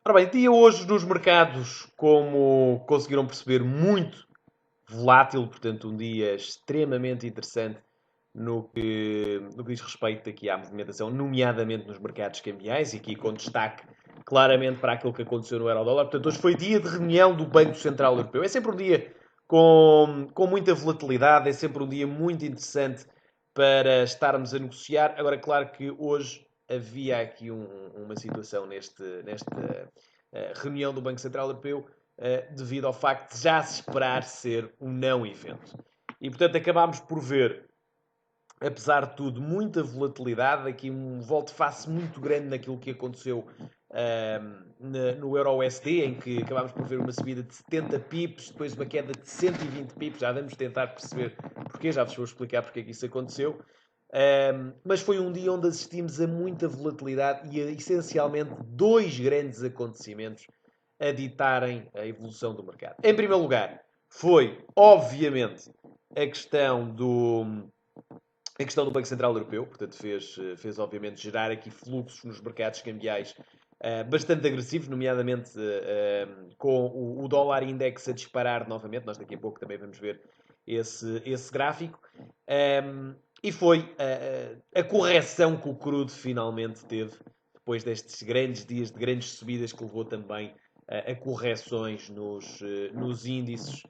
Ora bem, dia hoje nos mercados, como conseguiram perceber, muito volátil, portanto, um dia extremamente interessante no que diz respeito aqui à movimentação, nomeadamente nos mercados cambiais, e aqui com destaque claramente para aquilo que aconteceu no Eurodólar. Portanto, hoje foi dia de reunião do Banco Central Europeu. É sempre um dia com muita volatilidade, é sempre um dia muito interessante para estarmos a negociar. Agora, claro que hoje havia aqui uma situação nesta reunião do Banco Central Europeu devido ao facto de já se esperar ser um não evento. E, portanto, acabámos por ver, apesar de tudo, muita volatilidade, aqui um volte-face muito grande naquilo que aconteceu no Euro-USD, em que acabámos por ver uma subida de 70 pips, depois uma queda de 120 pips. Já vamos tentar perceber porquê, já vos vou explicar porque é que isso aconteceu. Mas foi um dia onde assistimos a muita volatilidade e a, essencialmente, dois grandes acontecimentos a ditarem a evolução do mercado. Em primeiro lugar, foi, obviamente, a questão do, a questão do Banco Central Europeu, portanto, fez obviamente gerar aqui fluxos nos mercados cambiais bastante agressivos, nomeadamente com o dólar index a disparar novamente. Nós daqui a pouco também vamos ver esse gráfico. E foi a correção que o crudo finalmente teve, depois destes grandes dias de grandes subidas, que levou também a correções nos índices,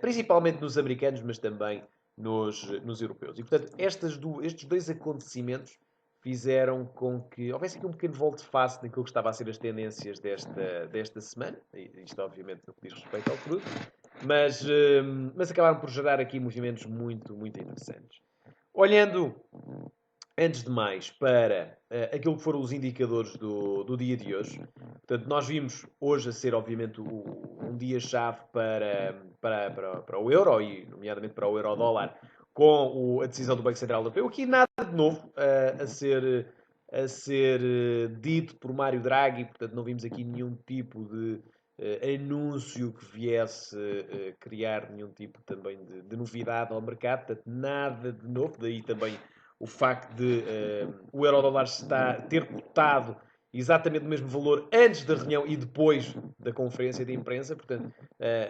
principalmente nos americanos, mas também nos europeus. E, portanto, estes dois acontecimentos fizeram com que houvesse aqui um pequeno volte-face naquilo que estava a ser as tendências desta semana. Isto, obviamente, no que diz respeito ao crudo. Mas acabaram por gerar aqui movimentos muito, muito interessantes. Olhando, antes de mais, para aquilo que foram os indicadores do dia de hoje. Portanto, nós vimos hoje a ser, obviamente, um dia-chave para o euro, e nomeadamente para o euro-dólar, com a decisão do Banco Central Europeu. Aqui nada de novo a ser dito por Mário Draghi, portanto, não vimos aqui nenhum tipo de anúncio que viesse criar nenhum tipo também de novidade ao mercado, portanto, nada de novo, daí também o facto de o euro-dólar ter cotado exatamente o mesmo valor antes da reunião e depois da conferência de imprensa, portanto,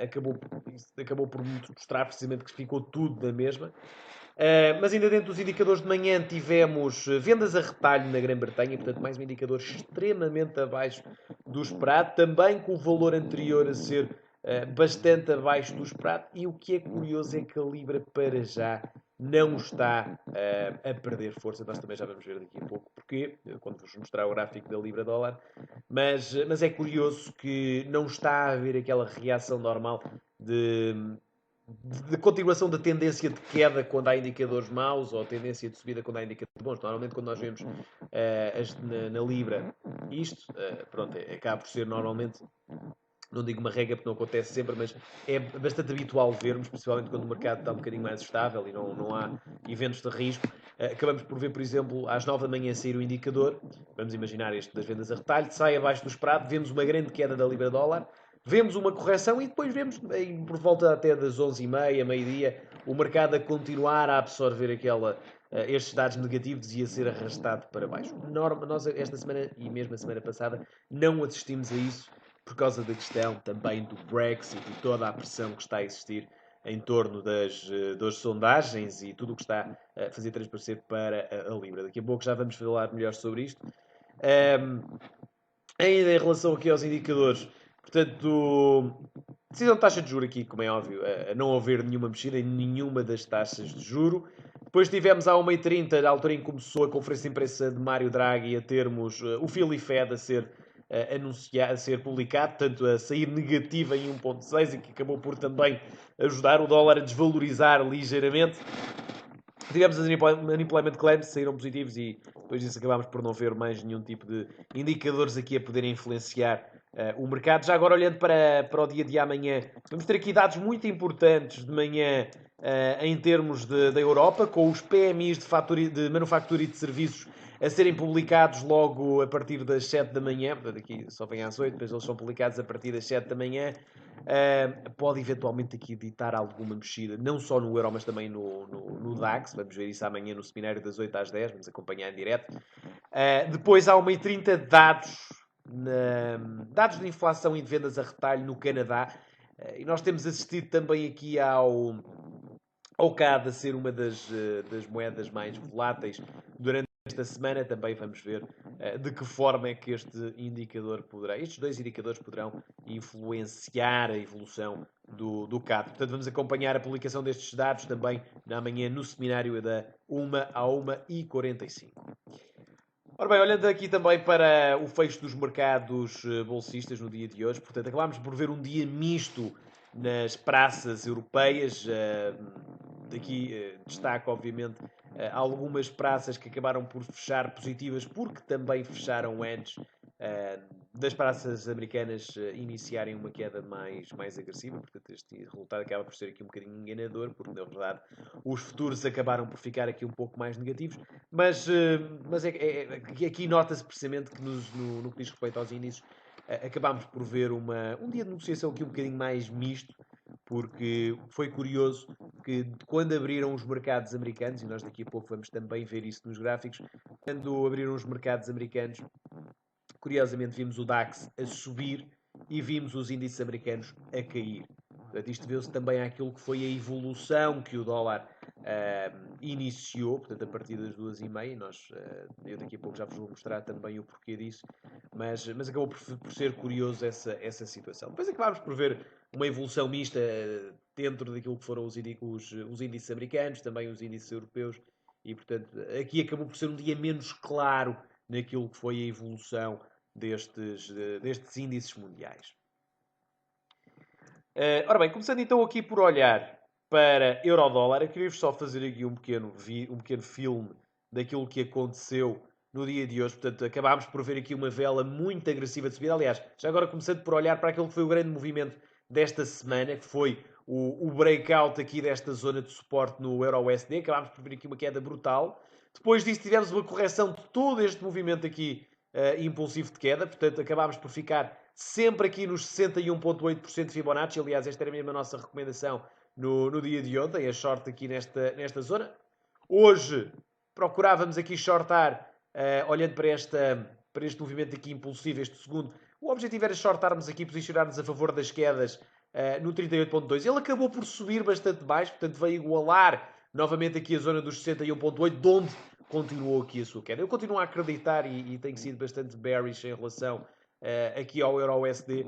acabou por mostrar precisamente que ficou tudo na mesma. Mas ainda dentro dos indicadores de manhã tivemos vendas a retalho na Grã-Bretanha, portanto mais um indicador extremamente abaixo do esperado, também com o valor anterior a ser bastante abaixo do esperado, e o que é curioso é que a Libra para já não está a perder força. Nós também já vamos ver daqui a pouco porquê, quando vos mostrar o gráfico da Libra-Dólar, mas é curioso que não está a haver aquela reação normal de continuação da tendência de queda quando há indicadores maus, ou tendência de subida quando há indicadores bons. Normalmente, quando nós vemos na Libra isto, pronto, acaba por ser normalmente, não digo uma regra porque não acontece sempre, mas é bastante habitual vermos, principalmente quando o mercado está um bocadinho mais estável e não há eventos de risco. Acabamos por ver, por exemplo, às 9 da manhã sair o indicador, vamos imaginar este das vendas a retalho, sai abaixo do esperado, vemos uma grande queda da Libra-Dólar, vemos uma correção e depois vemos, por volta até das 11h30, meio-dia, o mercado a continuar a absorver estes dados negativos e a ser arrastado para baixo. Nós, esta semana e mesmo a semana passada, não assistimos a isso por causa da questão também do Brexit e toda a pressão que está a existir em torno das sondagens e tudo o que está a fazer transparecer para a Libra. Daqui a pouco já vamos falar melhor sobre isto. Ainda em relação aqui aos indicadores, portanto, decisão de taxa de juro aqui, como é óbvio, a não haver nenhuma mexida em nenhuma das taxas de juro. Depois tivemos à 1h30, na altura em que começou a conferência de imprensa de Mário Draghi, a termos o Philly Fed a ser a ser publicado, tanto a sair negativa em 1.6, e que acabou por também ajudar o dólar a desvalorizar ligeiramente. Tivemos as unemployment claims, saíram positivos, e depois disso acabámos por não ver mais nenhum tipo de indicadores aqui a poderem influenciar o mercado. Já agora, olhando para o dia de amanhã, vamos ter aqui dados muito importantes de manhã em termos da Europa, com os PMIs de manufatura e de serviços a serem publicados logo a partir das 7 da manhã. Portanto, aqui só vem às 8, depois eles são publicados a partir das 7 da manhã. Pode eventualmente aqui ditar alguma mexida, não só no euro, mas também no DAX. Vamos ver isso amanhã no seminário das 8 às 10, vamos acompanhar em direto. Depois há 1h30 dados dados de inflação e de vendas a retalho no Canadá. E nós temos assistido também aqui ao CAD a ser uma das moedas mais voláteis durante esta semana. Também vamos ver de que forma é que estes dois indicadores poderão influenciar a evolução do CAD. Portanto, vamos acompanhar a publicação destes dados também na manhã no seminário da 1 à 1h45. Ora bem, olhando aqui também para o fecho dos mercados bolsistas no dia de hoje, portanto, acabámos por ver um dia misto nas praças europeias. Daqui destaco, obviamente, algumas praças que acabaram por fechar positivas, porque também fecharam antes das praças americanas iniciarem uma queda mais agressiva. Portanto, este resultado acaba por ser aqui um bocadinho enganador, porque na verdade os futuros acabaram por ficar aqui um pouco mais negativos. Mas aqui nota-se precisamente que no que diz respeito aos índices, acabámos por ver um dia de negociação aqui um bocadinho mais misto, porque foi curioso que quando abriram os mercados americanos, e nós daqui a pouco vamos também ver isso nos gráficos, quando abriram os mercados americanos, curiosamente vimos o DAX a subir e vimos os índices americanos a cair. Portanto, isto deu-se também àquilo que foi a evolução que o dólar iniciou, portanto, a partir das 2h30. Eu daqui a pouco já vos vou mostrar também o porquê disso, mas acabou por ser curioso essa situação. Depois acabámos por ver uma evolução mista dentro daquilo que foram os índices americanos, também os índices europeus, e portanto, aqui acabou por ser um dia menos claro naquilo que foi a evolução destes índices mundiais. Ora bem, começando então aqui por olhar para euro-dólar, eu queria só fazer aqui um pequeno filme daquilo que aconteceu no dia de hoje. Portanto, acabámos por ver aqui uma vela muito agressiva de subida. Aliás, já agora começando por olhar para aquilo que foi o grande movimento desta semana, que foi o breakout aqui desta zona de suporte no Euro-USD. Acabámos por ver aqui uma queda brutal. Depois disso tivemos uma correção de todo este movimento aqui impulsivo de queda. Portanto, acabámos por ficar sempre aqui nos 61,8% de Fibonacci. Aliás, esta era mesmo a nossa recomendação no dia de ontem, a short aqui nesta zona. Hoje procurávamos aqui shortar, olhando para este movimento aqui impulsivo, este segundo. O objetivo era shortarmos aqui, posicionarmos a favor das quedas no 38,2. Ele acabou por subir bastante baixo, portanto veio igualar novamente aqui a zona dos 61,8, de onde continuou aqui a sua queda. Eu continuo a acreditar e tenho sido bastante bearish em relação aqui ao Euro-USD.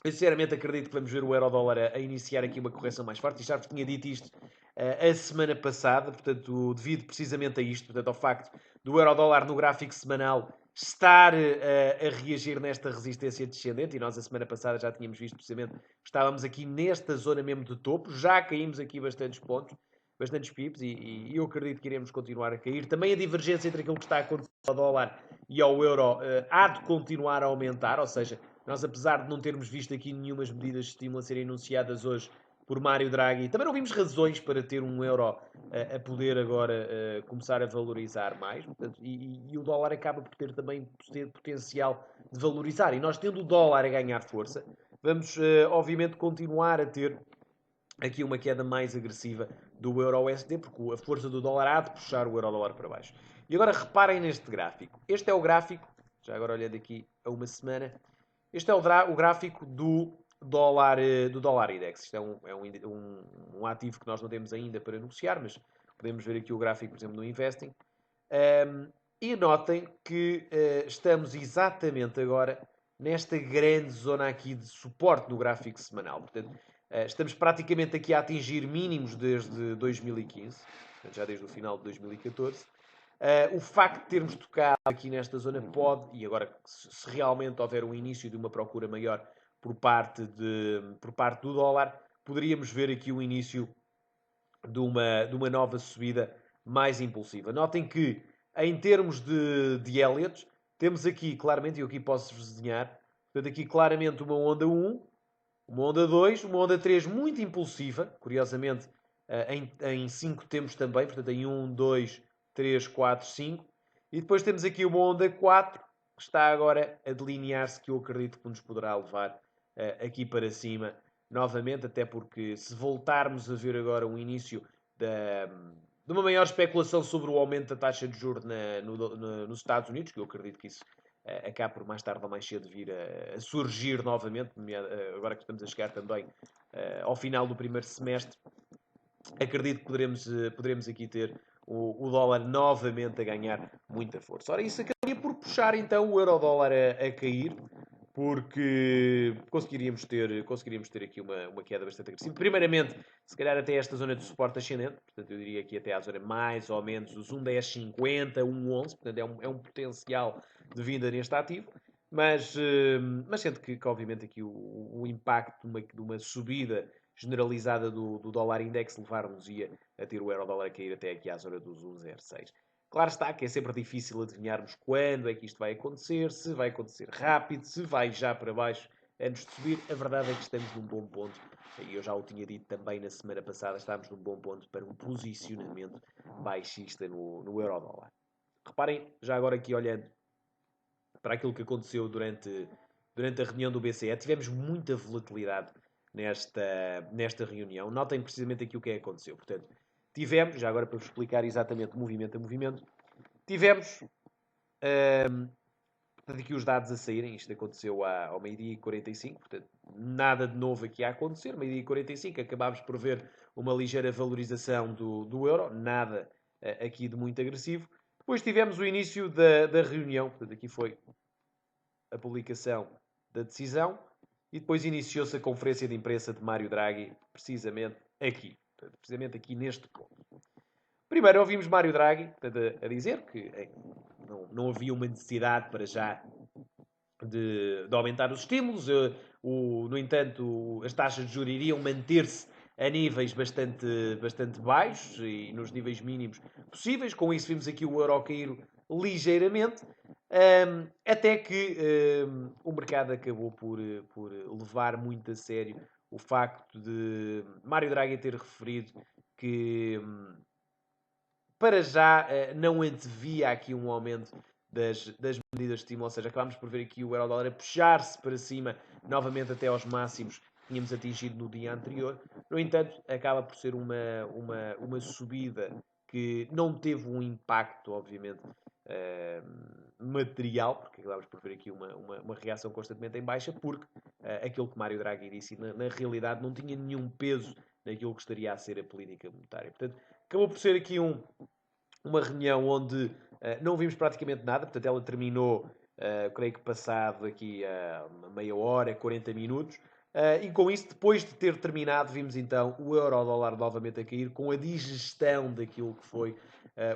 Eu sinceramente acredito que vamos ver o euro-dólar a iniciar aqui uma correção mais forte. E já vos tinha dito isto a semana passada, portanto, devido precisamente a isto, portanto, ao facto do euro-dólar no gráfico semanal estar a reagir nesta resistência descendente, e nós a semana passada já tínhamos visto precisamente que estávamos aqui nesta zona mesmo de topo, já caímos aqui bastantes pontos, bastantes pips, e eu acredito que iremos continuar a cair. Também a divergência entre aquilo que está a acontecer ao dólar e ao euro há de continuar a aumentar, ou seja, nós, apesar de não termos visto aqui nenhumas medidas de estímulo a serem anunciadas hoje por Mário Draghi, também não vimos razões para ter um euro a poder agora começar a valorizar mais. Portanto, e o dólar acaba por ter também potencial de valorizar. E nós, tendo o dólar a ganhar força, vamos obviamente continuar a ter aqui uma queda mais agressiva do euro-USD, porque a força do dólar há de puxar o euro-dólar para baixo. E agora reparem neste gráfico. Este é o gráfico, já agora olhando aqui a uma semana, este é o gráfico do dólar index. Isto é um ativo que nós não temos ainda para negociar, mas podemos ver aqui o gráfico, por exemplo, no Investing. E notem que estamos exatamente agora nesta grande zona aqui de suporte no gráfico semanal. Portanto, estamos praticamente aqui a atingir mínimos desde 2015, portanto, já desde o final de 2014. O facto de termos tocado aqui nesta zona pode, e agora se realmente houver um início de uma procura maior por parte do dólar, poderíamos ver aqui o início de uma nova subida mais impulsiva. Notem que, em termos de Elliott, temos aqui claramente, e eu aqui posso-vos desenhar, portanto, aqui claramente uma onda 1, uma onda 2, uma onda 3 muito impulsiva, curiosamente em 5 tempos também, portanto em 1, 2, 3, 4, 5. E depois temos aqui uma onda 4, que está agora a delinear-se, que eu acredito que nos poderá levar aqui para cima novamente, até porque se voltarmos a ver agora um início de uma maior especulação sobre o aumento da taxa de juros nos Estados Unidos, que eu acredito que isso acaba por mais tarde ou mais cedo vir a surgir novamente, agora que estamos a chegar também ao final do primeiro semestre. Acredito que poderemos aqui ter o dólar novamente a ganhar muita força. Ora, isso acabaria por puxar então o euro-dólar a cair, porque conseguiríamos ter aqui uma queda bastante agressiva. Primeiramente, se calhar até esta zona de suporte ascendente, portanto eu diria aqui até à zona mais ou menos os 1,1050, 1,11, portanto é um potencial de vinda neste ativo. Mas sendo que obviamente aqui o impacto de uma subida generalizada do dólar index levar-nos-ia a ter o euro-dólar a cair até aqui à zona dos 1,06. Claro está que é sempre difícil adivinharmos quando é que isto vai acontecer, se vai acontecer rápido, se vai já para baixo antes de subir. A verdade é que estamos num bom ponto, e eu já o tinha dito também na semana passada, estamos num bom ponto para um posicionamento baixista no euro-dólar. Reparem, já agora aqui olhando para aquilo que aconteceu durante a reunião do BCE, tivemos muita volatilidade nesta reunião. Notem precisamente aqui o que é que aconteceu. Portanto, tivemos, já agora para vos explicar exatamente movimento a movimento, tivemos portanto, aqui os dados a saírem. Isto aconteceu ao meio-dia e 45, portanto, nada de novo aqui a acontecer. Meio-dia e 45, acabámos por ver uma ligeira valorização do euro, nada aqui de muito agressivo. Depois tivemos o início da reunião, portanto, aqui foi a publicação da decisão, e depois iniciou-se a conferência de imprensa de Mário Draghi, precisamente aqui neste ponto. Primeiro ouvimos Mário Draghi a dizer que não havia uma necessidade para já de aumentar os estímulos. No entanto, as taxas de juros iriam manter-se a níveis bastante baixos e nos níveis mínimos possíveis. Com isso vimos aqui o euro cair ligeiramente, até que o mercado acabou por levar muito a sério o facto de Mário Draghi ter referido que para já não antevia aqui um aumento das medidas de estímulo, ou seja, acabámos por ver aqui o euro-dólar a puxar-se para cima novamente até aos máximos que tínhamos atingido no dia anterior. No entanto, acaba por ser uma subida que não teve um impacto, obviamente, material, porque acabámos por ver aqui uma reação constantemente em baixa, porque aquilo que Mário Draghi disse, na realidade, não tinha nenhum peso naquilo que estaria a ser a política monetária. Portanto, acabou por ser aqui uma reunião onde não vimos praticamente nada, portanto ela terminou, creio que passado aqui meia hora, 40 minutos, e com isso, depois de ter terminado, vimos então o euro-dólar novamente a cair, com a digestão daquilo que foi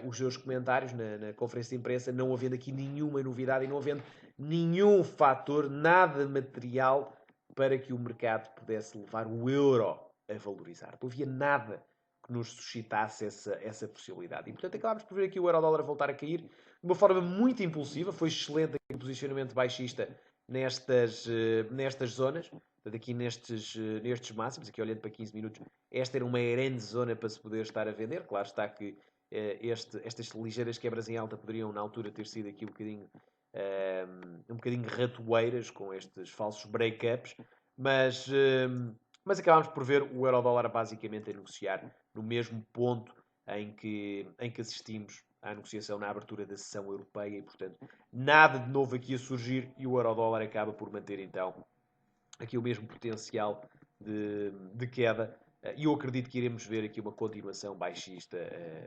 os seus comentários na conferência de imprensa, não havendo aqui nenhuma novidade e não havendo nenhum fator, nada material para que o mercado pudesse levar o euro a valorizar. Não havia nada que nos suscitasse essa possibilidade. E, portanto, acabámos por ver aqui o euro-dólar voltar a cair de uma forma muito impulsiva. Foi excelente aqui o posicionamento baixista nestas zonas. Portanto, aqui nestes máximos, aqui olhando para 15 minutos, esta era uma grande zona para se poder estar a vender. Claro está que estas ligeiras quebras em alta poderiam, na altura, ter sido aqui um bocadinho ratoeiras com estes falsos break-ups, mas acabámos por ver o euro-dólar basicamente a negociar no mesmo ponto em que assistimos à negociação na abertura da sessão europeia e, portanto, nada de novo aqui a surgir e o euro-dólar acaba por manter, então, aqui o mesmo potencial de queda. E eu acredito que iremos ver aqui uma continuação baixista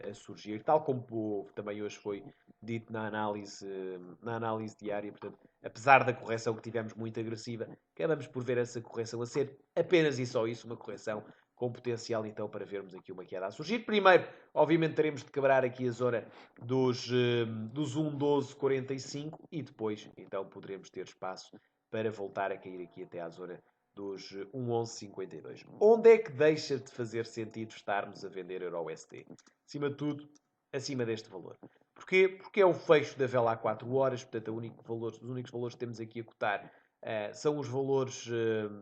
a surgir, tal como também hoje foi dito na análise diária. Portanto, apesar da correção que tivemos muito agressiva, acabamos por ver essa correção a ser apenas e só isso, uma correção com potencial então para vermos aqui uma queda a surgir. Primeiro, obviamente, teremos de quebrar aqui a zona dos 1,1245 e depois então poderemos ter espaço para voltar a cair aqui até à zona dos 1,1152. Onde é que deixa de fazer sentido estarmos a vender Euro-USD? Acima de tudo, acima deste valor. Porquê? Porque é o fecho da vela a 4 horas, portanto, os únicos valores que temos aqui a cotar são os valores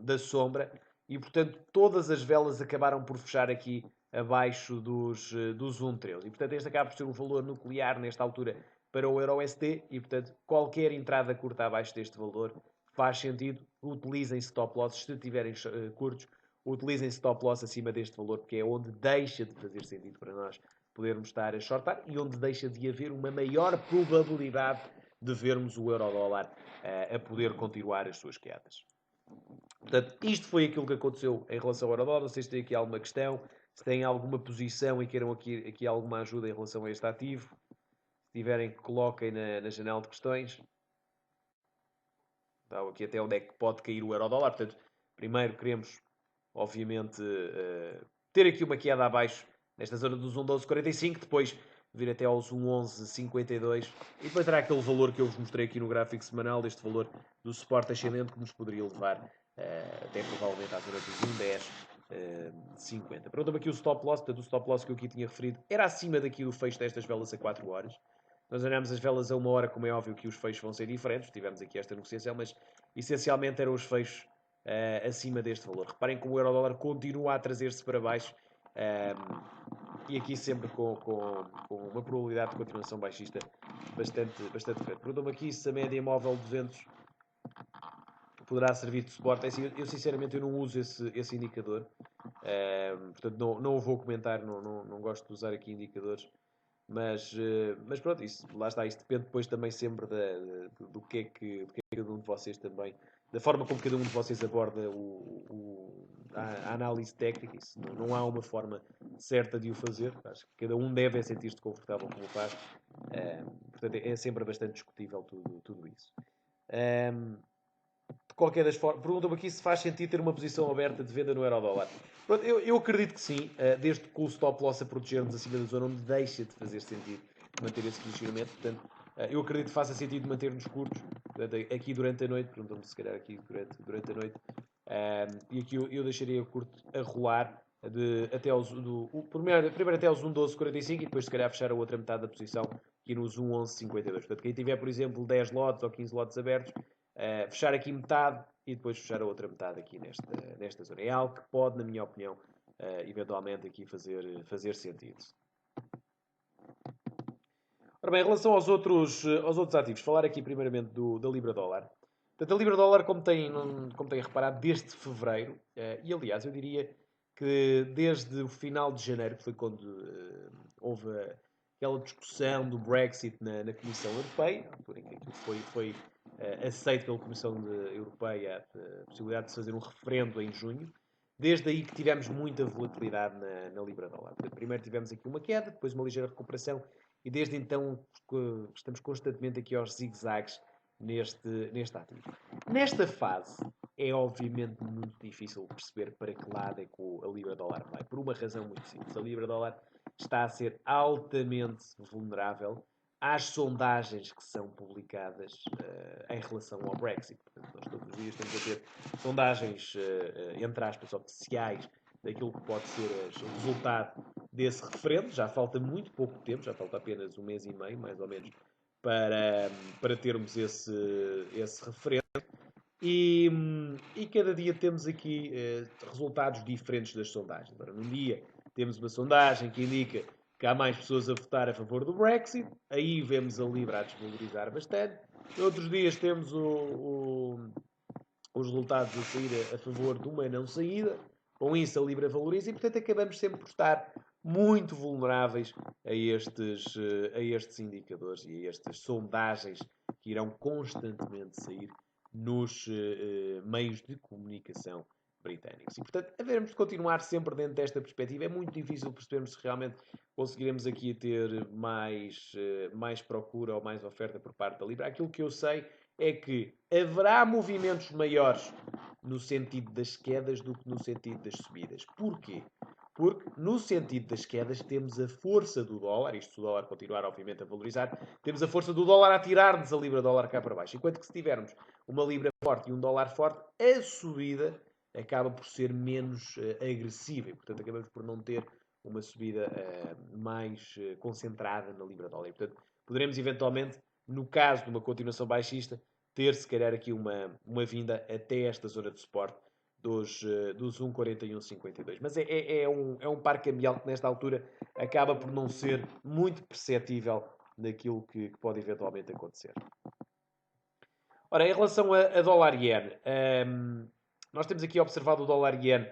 da sombra e, portanto, todas as velas acabaram por fechar aqui abaixo dos 1,13. E, portanto, este acaba por ser um valor nuclear nesta altura para o Euro-USD e, portanto, qualquer entrada curta abaixo deste valor faz sentido. Utilizem stop loss se estiverem curtos. Utilizem stop loss acima deste valor, porque é onde deixa de fazer sentido para nós podermos estar a shortar e onde deixa de haver uma maior probabilidade de vermos o euro-dólar a poder continuar as suas quedas. Portanto, isto foi aquilo que aconteceu em relação ao euro-dólar. Não sei se têm aqui alguma questão, se têm alguma posição e queiram aqui alguma ajuda em relação a este ativo. Se tiverem, coloquem na janela de questões. Então, aqui até onde é que pode cair o euro-dólar. Portanto, primeiro queremos, obviamente, ter aqui uma queda abaixo nesta zona dos 1,1245, depois vir até aos 1,1152 e depois terá aquele valor que eu vos mostrei aqui no gráfico semanal, deste valor do suporte ascendente que nos poderia levar até provavelmente à zona dos 1,1050. Pergunta-me aqui o stop loss, portanto o stop loss que eu aqui tinha referido era acima daqui do fecho destas velas a 4 horas. Nós olhamos as velas a 1 hora, como é óbvio que os fechos vão ser diferentes, tivemos aqui esta negociação, mas essencialmente eram os fechos acima deste valor. Reparem como o euro-dólar continua a trazer-se para baixo e aqui sempre com uma probabilidade de continuação baixista bastante grande. Perguntam-me aqui se a média móvel 200 poderá servir de suporte. É assim, eu sinceramente eu não uso esse indicador, portanto não o vou comentar, não gosto de usar aqui indicadores. Mas pronto, isso, lá está, isso depende depois também sempre do que é que cada um de vocês também, da forma como cada um de vocês aborda a análise técnica. Isso não há uma forma certa de o fazer, acho que cada um deve sentir-se confortável como faz, portanto é sempre bastante discutível tudo isso. De qualquer das formas, perguntam-me aqui se faz sentido ter uma posição aberta de venda no euro-dólar. Eu acredito que sim, desde que com o stop loss a proteger-nos acima da zona onde deixa de fazer sentido manter esse posicionamento. Portanto, eu acredito que faça sentido manter-nos curtos aqui durante a noite. Perguntam-me se calhar aqui durante a noite. E aqui eu deixaria o curto a rolar até aos, primeiro até aos 1,1245 e depois se calhar fechar a outra metade da posição aqui nos 1,1152. Portanto, quem tiver, por exemplo, 10 lotes ou 15 lotes abertos, fechar aqui metade e depois fechar a outra metade aqui nesta zona. É algo que pode, na minha opinião, eventualmente aqui fazer sentido. Ora bem, em relação aos outros ativos, falar aqui primeiramente da Libra-Dólar. Portanto, a Libra-Dólar, como têm reparado, desde fevereiro, e aliás, eu diria que desde o final de janeiro, que foi quando houve aquela discussão do Brexit na Comissão Europeia, por em que aquilo foi aceito pela Comissão Europeia a possibilidade de se fazer um referendo em junho. Desde aí que tivemos muita volatilidade na Libra-Dólar. Primeiro tivemos aqui uma queda, depois uma ligeira recuperação e desde então estamos constantemente aqui aos zigue-zagues neste ativo. Nesta fase é obviamente muito difícil perceber para que lado é que a Libra-Dólar vai, por uma razão muito simples. A Libra-Dólar está a ser altamente vulnerável às sondagens que são publicadas em relação ao Brexit. Portanto, nós todos os dias estamos a ter sondagens, entre aspas, oficiais daquilo que pode ser o resultado desse referendo. Já falta muito pouco tempo, já falta apenas 1 mês e meio, mais ou menos, para termos esse referendo. E cada dia temos aqui resultados diferentes das sondagens. Agora, num dia temos uma sondagem que indica que há mais pessoas a votar a favor do Brexit, aí vemos a Libra a desvalorizar bastante. Noutros dias temos os resultados a sair a favor de uma não saída, com isso a Libra valoriza e, portanto, acabamos sempre por estar muito vulneráveis a estes indicadores e a estas sondagens que irão constantemente sair nos meios de comunicação britânicos. E, portanto, haveremos de continuar sempre dentro desta perspectiva. É muito difícil percebermos se realmente conseguiremos aqui ter mais procura ou mais oferta por parte da Libra. Aquilo que eu sei é que haverá movimentos maiores no sentido das quedas do que no sentido das subidas. Porquê? Porque no sentido das quedas temos a força do dólar, isto se o dólar continuar obviamente a valorizar, temos a força do dólar a tirar-nos a libra-dólar cá para baixo. Enquanto que se tivermos uma libra forte e um dólar forte, a subida acaba por ser menos agressiva e, portanto, acabamos por não ter uma subida mais concentrada na libra-dólar. Portanto, poderemos eventualmente, no caso de uma continuação baixista, ter se calhar aqui uma vinda até esta zona de suporte dos 1,4152. Mas é um par cambial que nesta altura acaba por não ser muito perceptível naquilo que pode eventualmente acontecer. Ora, em relação a dólar-iene, nós temos aqui observado o dólar-iene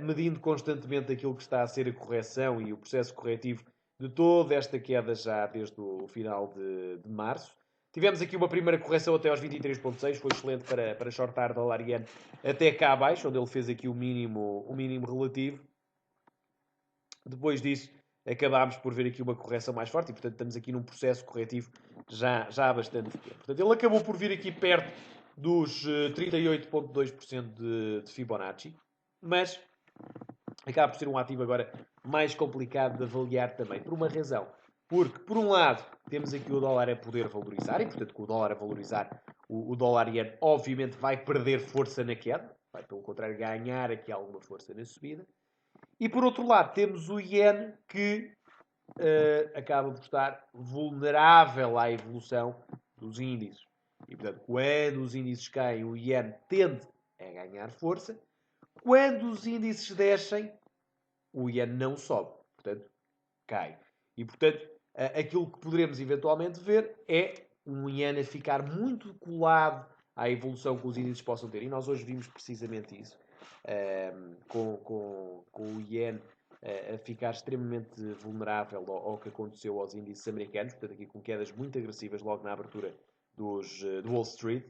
medindo constantemente aquilo que está a ser a correção e o processo corretivo de toda esta queda já desde o final de março. Tivemos aqui uma primeira correção até aos 23.6, foi excelente para shortar dólar yen até cá abaixo, onde ele fez aqui o mínimo relativo. Depois disso, acabámos por ver aqui uma correção mais forte e, portanto, estamos aqui num processo corretivo já há bastante tempo. Portanto, ele acabou por vir aqui perto dos 38,2% de Fibonacci, mas acaba por ser um ativo agora mais complicado de avaliar também, por uma razão. Porque, por um lado, temos aqui o dólar a poder valorizar, e, portanto, com o dólar a valorizar, o dólar yen, obviamente, vai perder força na queda, vai, pelo contrário, ganhar aqui alguma força na subida. E, por outro lado, temos o yen que acaba por estar vulnerável à evolução dos índices. E, portanto, quando os índices caem, o yen tende a ganhar força. Quando os índices descem, o ien não sobe. Portanto, cai. E, portanto, aquilo que poderemos eventualmente ver é um ien a ficar muito colado à evolução que os índices possam ter. E nós hoje vimos precisamente isso. Com o ien a ficar extremamente vulnerável ao que aconteceu aos índices americanos, portanto, aqui com quedas muito agressivas logo na abertura do Wall Street,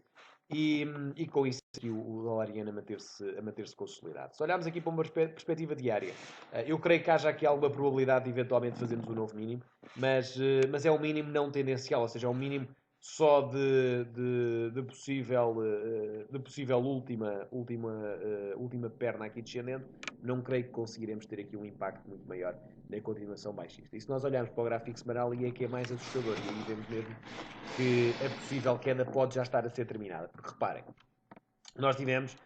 e com isso aqui o dólar yen a manter-se consolidado. Se olharmos aqui para uma perspectiva diária, eu creio que haja aqui alguma probabilidade de eventualmente fazermos um novo mínimo, mas é um mínimo não tendencial, ou seja, é um mínimo só de possível última perna aqui descendente. Não creio que conseguiremos ter aqui um impacto muito maior na continuação baixista. E se nós olharmos para o gráfico semanal, aí é que é mais assustador, e aí vemos mesmo que a possível queda pode já estar a ser terminada. Porque reparem, nós tivemos,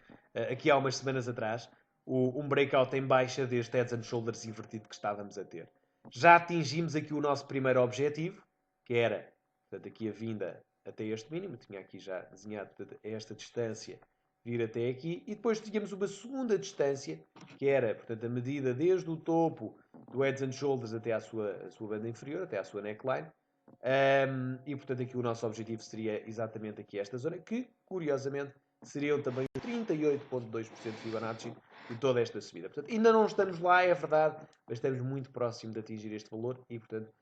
aqui há umas semanas atrás, um breakout em baixa deste Heads and Shoulders invertido que estávamos a ter. Já atingimos aqui o nosso primeiro objetivo, que era, portanto, aqui a vinda até este mínimo. Tinha aqui já desenhado, portanto, esta distância vir até aqui. E depois tínhamos uma segunda distância, que era, portanto, a medida desde o topo do Heads and Shoulders até à sua banda inferior, até à sua neckline. E, portanto, aqui o nosso objetivo seria exatamente aqui esta zona, que, curiosamente, seriam também 38,2% de Fibonacci de toda esta subida. Portanto, ainda não estamos lá, é verdade, mas estamos muito próximo de atingir este valor e, portanto,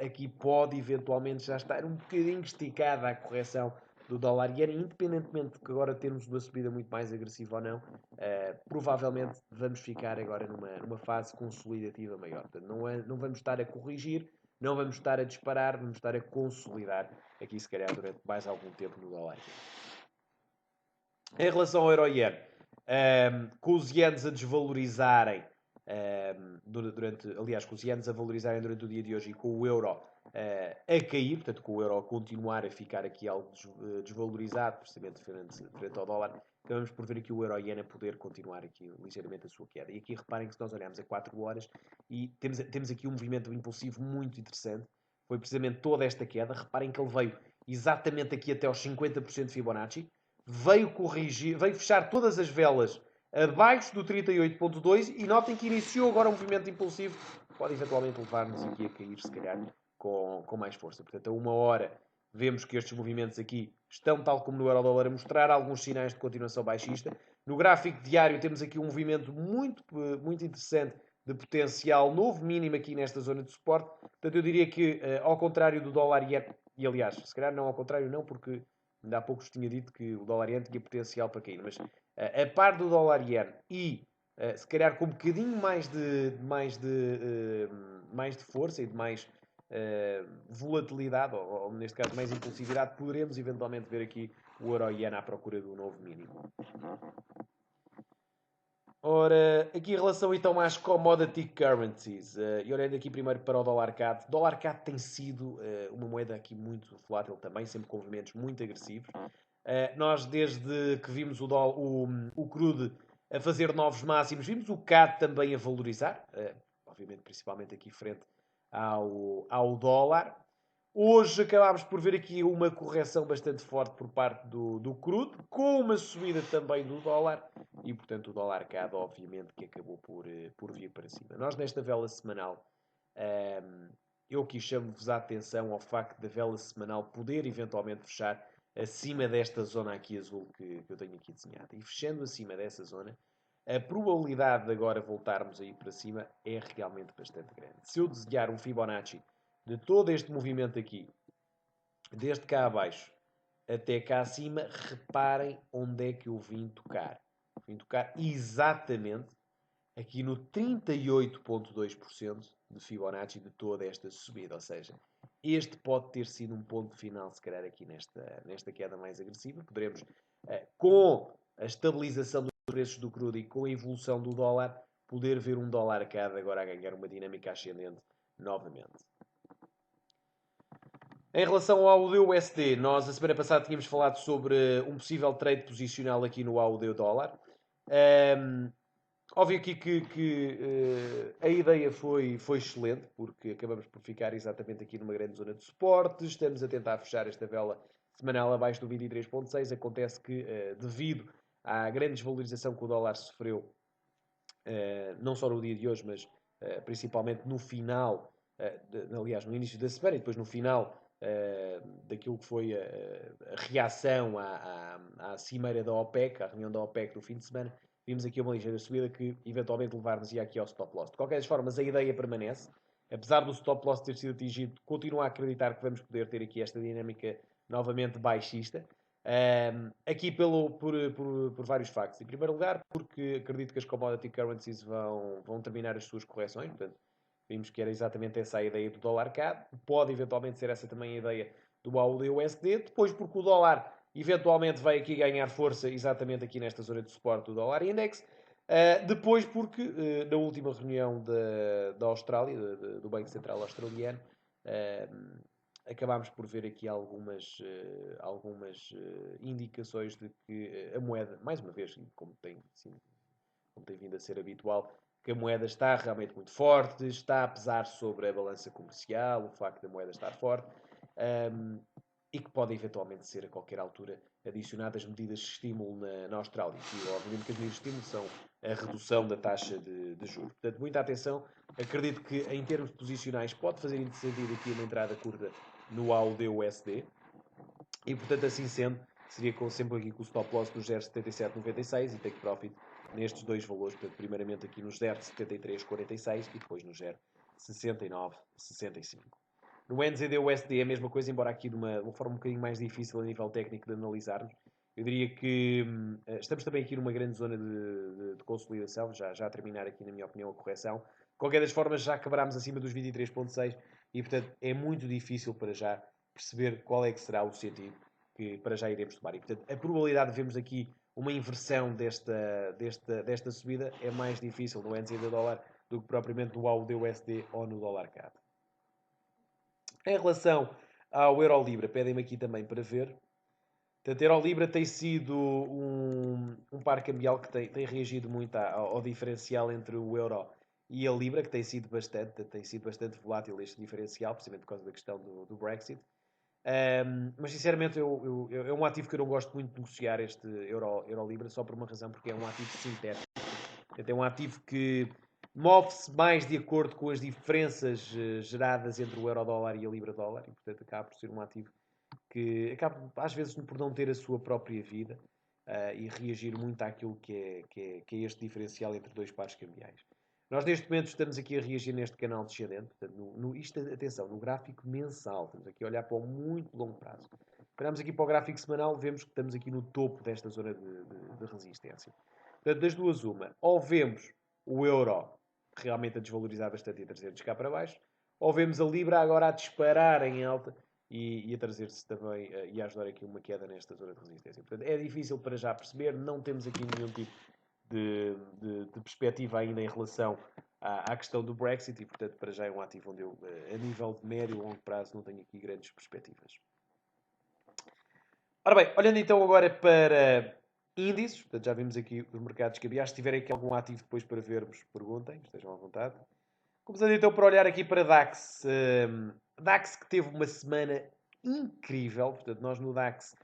aqui pode eventualmente já estar um bocadinho esticada a correção do dólar yen, independentemente de que agora termos uma subida muito mais agressiva ou não, provavelmente vamos ficar agora numa fase consolidativa maior. Portanto, não vamos estar a corrigir, não vamos estar a disparar, vamos estar a consolidar aqui, se calhar, durante mais algum tempo no dólar. Em relação ao euro-yen, com os ienes a desvalorizarem aliás, com os ienes a valorizarem durante o dia de hoje e com o euro a cair, portanto, com o euro a continuar a ficar aqui algo desvalorizado, precisamente frente ao dólar, acabamos por ver aqui o euro-yen a poder continuar aqui ligeiramente a sua queda. E aqui reparem que se nós olharmos a 4 horas e temos aqui um movimento impulsivo muito interessante, foi precisamente toda esta queda. Reparem que ele veio exatamente aqui até aos 50% de Fibonacci, veio corrigir, veio fechar todas as velas abaixo do 38.2 e notem que iniciou agora um movimento impulsivo que pode eventualmente levar-nos aqui a cair, se calhar, com mais força. Portanto, a uma hora vemos que estes movimentos aqui estão, tal como no euro-dólar, a mostrar alguns sinais de continuação baixista. No gráfico diário temos aqui um movimento muito interessante de potencial novo mínimo aqui nesta zona de suporte. Portanto, eu diria que, ao contrário do dólar e aliás, se calhar não ao contrário não, porque ainda há pouco vos tinha dito que o dólar yen tinha potencial para cair, mas a par do dólar yen e se calhar com um bocadinho mais de força e de mais volatilidade, ou neste caso mais impulsividade, poderemos eventualmente ver aqui o euro yen à procura do novo mínimo. Ora, aqui em relação então às commodity currencies, e olhando aqui primeiro para o dólar CAD, o dólar CAD tem sido uma moeda aqui muito volátil também, sempre com movimentos muito agressivos. Nós, desde que vimos o crude a fazer novos máximos, vimos o CAD também a valorizar, obviamente principalmente aqui frente ao dólar. Hoje acabámos por ver aqui uma correção bastante forte por parte do crude, com uma subida também do dólar, e portanto o dólar CAD obviamente que acabou por vir para cima. Nós nesta vela semanal, eu aqui chamo-vos a atenção ao facto da vela semanal poder eventualmente fechar acima desta zona aqui azul que eu tenho aqui desenhada. E fechando acima dessa zona, a probabilidade de agora voltarmos a ir para cima é realmente bastante grande. Se eu desenhar um Fibonacci de todo este movimento aqui, desde cá abaixo até cá acima, reparem onde é que eu vim tocar. Vim tocar exatamente aqui no 38,2% de Fibonacci de toda esta subida. Ou seja, este pode ter sido um ponto final, se calhar, aqui nesta queda mais agressiva. Poderemos, com a estabilização dos preços do crudo e com a evolução do dólar, poder ver um dólar CAD agora a ganhar uma dinâmica ascendente novamente. Em relação ao AUD-USD, nós a semana passada tínhamos falado sobre um possível trade posicional aqui no AUD-dólar. Óbvio aqui que a ideia foi excelente, porque acabamos por ficar exatamente aqui numa grande zona de suporte. Estamos a tentar fechar esta vela semanal abaixo do 23,6. Acontece que, devido à grande desvalorização que o dólar sofreu, não só no dia de hoje, mas principalmente no final, aliás, no início da semana e depois no final daquilo que foi a reação à cimeira da OPEC, à reunião da OPEC do fim de semana, vimos aqui uma ligeira subida que eventualmente levar-nos aqui ao stop loss. De qualquer forma, a ideia permanece. Apesar do stop loss ter sido atingido, continuo a acreditar que vamos poder ter aqui esta dinâmica novamente baixista. Aqui por vários factos. Em primeiro lugar, porque acredito que as commodity currencies vão terminar as suas correções. Portanto, vimos que era exatamente essa a ideia do dólar CAD. Pode eventualmente ser essa também a ideia do AUD-USD. Depois, porque o dólar eventualmente vai aqui ganhar força exatamente aqui nesta zona de suporte do dólar index. Depois, porque na última reunião da Austrália, do Banco Central Australiano, acabámos por ver aqui algumas indicações de que a moeda, mais uma vez, como tem vindo a ser habitual, que a moeda está realmente muito forte, está a pesar sobre a balança comercial, o facto da moeda estar forte, e que pode eventualmente ser a qualquer altura adicionadas medidas de estímulo na Austrália. E obviamente que as medidas de estímulo são a redução da taxa de juros. Portanto, muita atenção. Acredito que em termos posicionais pode fazer sentido aqui uma entrada curta no AUD-USD. E portanto, assim sendo, seria sempre aqui com o stop loss nos 0,7796 e take profit nestes dois valores. Portanto, primeiramente aqui nos 0,7346 e depois no 0,6965. No NZD-USD é a mesma coisa, embora aqui de uma forma um bocadinho mais difícil a nível técnico de analisarmos. Eu diria que estamos também aqui numa grande zona de consolidação, já a terminar aqui, na minha opinião, a correção. De qualquer das formas, já quebrámos acima dos 23,6 e, portanto, é muito difícil para já perceber qual é que será o sentido que para já iremos tomar. E, portanto, a probabilidade de vermos aqui uma inversão desta subida é mais difícil no NZD dólar do que propriamente no AUD-USD ou no dólar CAD. Em relação ao Euro-Libra, pedem-me aqui também para ver. Portanto, Euro-Libra tem sido um par cambial que tem reagido muito ao diferencial entre o Euro e a Libra, que tem sido bastante volátil este diferencial, precisamente por causa da questão do Brexit. Mas sinceramente é um ativo que eu não gosto muito de negociar, este Euro-Libra, só por uma razão, porque é um ativo sintético. Portanto, é um ativo que move-se mais de acordo com as diferenças geradas entre o euro-dólar e a libra-dólar e, portanto, acaba por ser um ativo que acaba, às vezes, por não ter a sua própria vida e reagir muito àquilo que é este diferencial entre dois pares cambiais. Nós, neste momento, estamos aqui a reagir neste canal descendente. Portanto, atenção, no gráfico mensal. Estamos aqui a olhar para o muito longo prazo. Paramos aqui para o gráfico semanal, vemos que estamos aqui no topo desta zona de resistência. Portanto, das duas, uma. Ou vemos o euro realmente a desvalorizar bastante e a trazer-nos cá para baixo, ou vemos a libra agora a disparar em alta e a trazer-se também e a ajudar aqui uma queda nesta zona de resistência. Portanto, é difícil para já perceber, não temos aqui nenhum tipo de perspectiva ainda em relação à questão do Brexit e, portanto, para já é um ativo onde eu, a nível de médio e longo prazo, não tenho aqui grandes perspectivas. Ora bem, olhando então agora para índices, portanto, já vimos aqui os mercados cambiais. Se tiverem aqui algum ativo depois para vermos, perguntem, estejam à vontade. Começando então por olhar aqui para DAX. DAX que teve uma semana incrível, portanto, nós no DAX,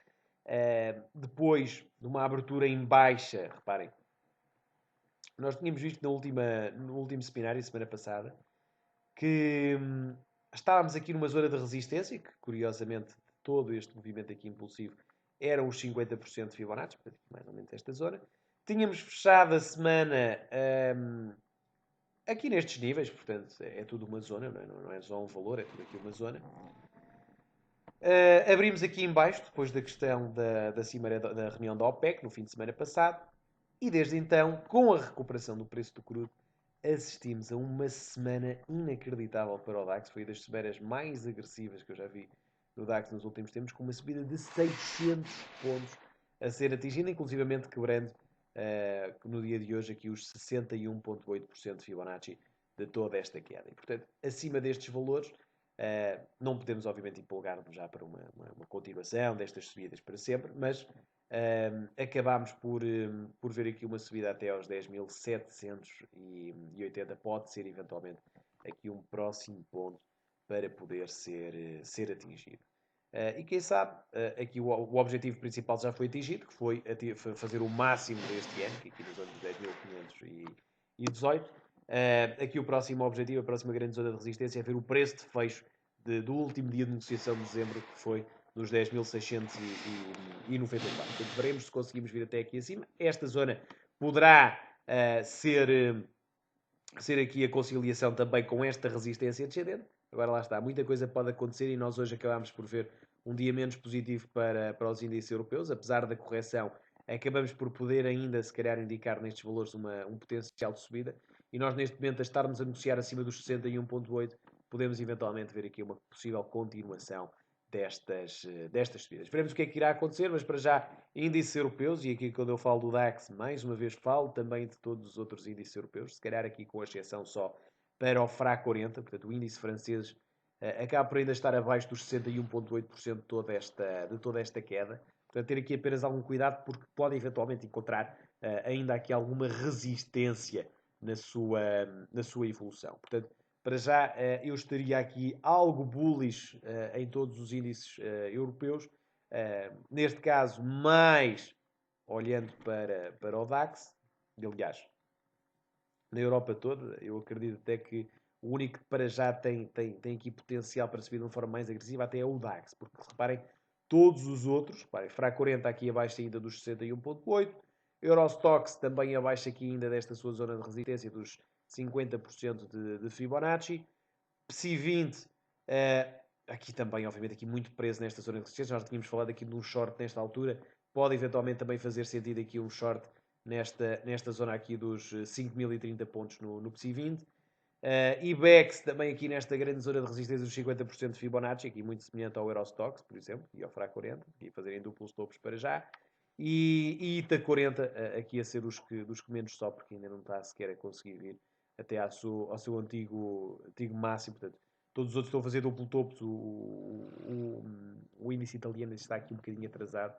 depois de uma abertura em baixa, reparem, nós tínhamos visto no último seminário, semana passada, que estávamos aqui numa zona de resistência, que curiosamente todo este movimento aqui impulsivo eram os 50% de Fibonacci, portanto, mais ou menos esta zona. Tínhamos fechado a semana aqui nestes níveis, portanto, é tudo uma zona, não é só um valor, é tudo aqui uma zona. Abrimos aqui em baixo, depois da questão da cimeira da reunião da OPEC, no fim de semana passado, e desde então, com a recuperação do preço do crudo, assistimos a uma semana inacreditável para o DAX. Foi das semanas mais agressivas que eu já vi no DAX nos últimos tempos, com uma subida de 600 pontos a ser atingida, inclusivamente quebrando no dia de hoje aqui os 61,8% de Fibonacci de toda esta queda. E, portanto, acima destes valores, não podemos, obviamente, empolgar-nos já para uma continuação destas subidas para sempre, mas acabámos por ver aqui uma subida até aos 10.780. Pode ser, eventualmente, aqui um próximo ponto para poder ser atingido. E quem sabe, aqui o objetivo principal já foi atingido, que foi fazer o máximo deste ano, que aqui nos anos 10.518. Aqui o próximo objetivo, a próxima grande zona de resistência é ver o preço de fecho do último dia de negociação de dezembro, que foi nos 10.694. Portanto, veremos se conseguimos vir até aqui acima. Esta zona poderá ser aqui a conciliação também com esta resistência descendente. Agora lá está, muita coisa pode acontecer e nós hoje acabámos por ver um dia menos positivo para os índices europeus, apesar da correção, acabamos por poder ainda, se calhar, indicar nestes valores um potencial de subida, e nós neste momento a estarmos a negociar acima dos 61,8, podemos eventualmente ver aqui uma possível continuação destas subidas. Veremos o que é que irá acontecer, mas para já índices europeus, e aqui quando eu falo do DAX, mais uma vez falo também de todos os outros índices europeus, se calhar aqui com exceção só para o FRA 40, portanto o índice francês acaba por ainda estar abaixo dos 61,8% de toda esta queda. Portanto, ter aqui apenas algum cuidado, porque pode eventualmente encontrar ainda aqui alguma resistência na sua evolução. Portanto, para já eu estaria aqui algo bullish em todos os índices europeus. Neste caso, mais olhando para o DAX. Aliás, na Europa toda, eu acredito até que o único que para já tem aqui potencial para subir de uma forma mais agressiva até é o DAX, porque reparem, todos os outros, reparem, FRA 40 aqui abaixo ainda dos 61,8, Eurostoxx também abaixo aqui ainda desta sua zona de resistência dos 50% de Fibonacci, PSI 20, aqui também, obviamente, aqui muito preso nesta zona de resistência. Nós tínhamos falado aqui de um short nesta altura. Pode eventualmente também fazer sentido aqui um short nesta zona aqui dos 5.030 pontos no PSI 20. IBEX também aqui nesta grande zona de resistência dos 50% de Fibonacci, aqui muito semelhante ao Eurostoxx, por exemplo, e ao FRA 40, aqui fazerem duplos topos para já. E ITA 40 aqui a ser dos que menos só, porque ainda não está sequer a conseguir vir até ao seu antigo máximo. Portanto, todos os outros estão a fazer duplo topo. O índice italiano está aqui um bocadinho atrasado.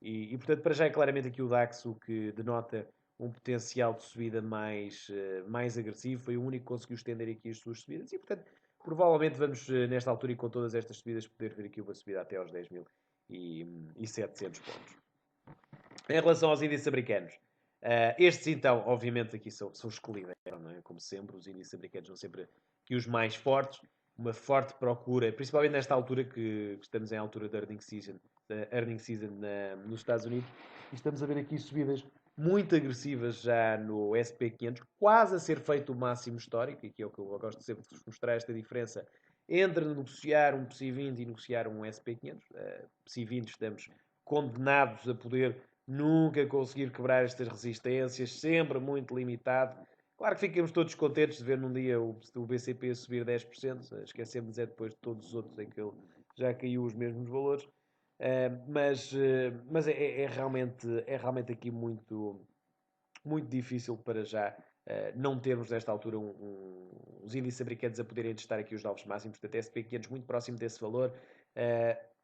E, portanto, para já é claramente aqui o DAX o que denota um potencial de subida mais agressivo. Foi o único que conseguiu estender aqui as suas subidas. E, portanto, provavelmente vamos, nesta altura e com todas estas subidas, poder ver aqui uma subida até aos 10.700 pontos. Em relação aos índices americanos, estes então, obviamente, aqui são os que lideram, não é? Como sempre, os índices americanos são sempre aqui os mais fortes, uma forte procura, principalmente nesta altura que estamos em altura da earning season, nos Estados Unidos, e estamos a ver aqui subidas muito agressivas já no SP500, quase a ser feito o máximo histórico, e aqui é o que eu gosto sempre de mostrar esta diferença entre negociar um PSI 20 e negociar um SP500. PSI 20 estamos condenados a poder nunca conseguir quebrar estas resistências, sempre muito limitado. Claro que ficamos todos contentes de ver num dia o BCP subir 10%, esquecemos é depois de todos os outros em que ele já caiu os mesmos valores, mas é realmente aqui muito, muito difícil para já não termos nesta altura os índices americanos a poderem testar aqui os novos máximos, portanto SP500 muito próximo desse valor.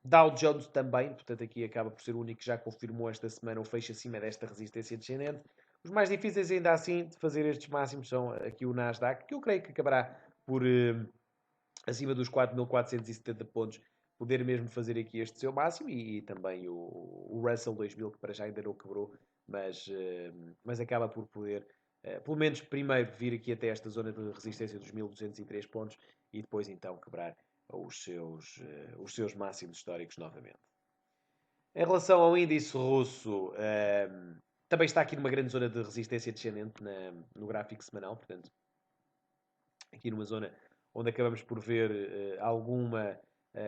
Dow Jones também, portanto aqui acaba por ser o único que já confirmou esta semana o fecho acima desta resistência descendente. Os mais difíceis ainda assim de fazer estes máximos são aqui o Nasdaq, que eu creio que acabará por acima dos 4.470 pontos poder mesmo fazer aqui este seu máximo, e também o Russell 2000, que para já ainda não quebrou, mas acaba por poder pelo menos primeiro vir aqui até esta zona de resistência dos 1.203 pontos e depois então quebrar os seus máximos históricos novamente. Em relação ao índice russo, também está aqui numa grande zona de resistência descendente no gráfico semanal, portanto, aqui numa zona onde acabamos por ver alguma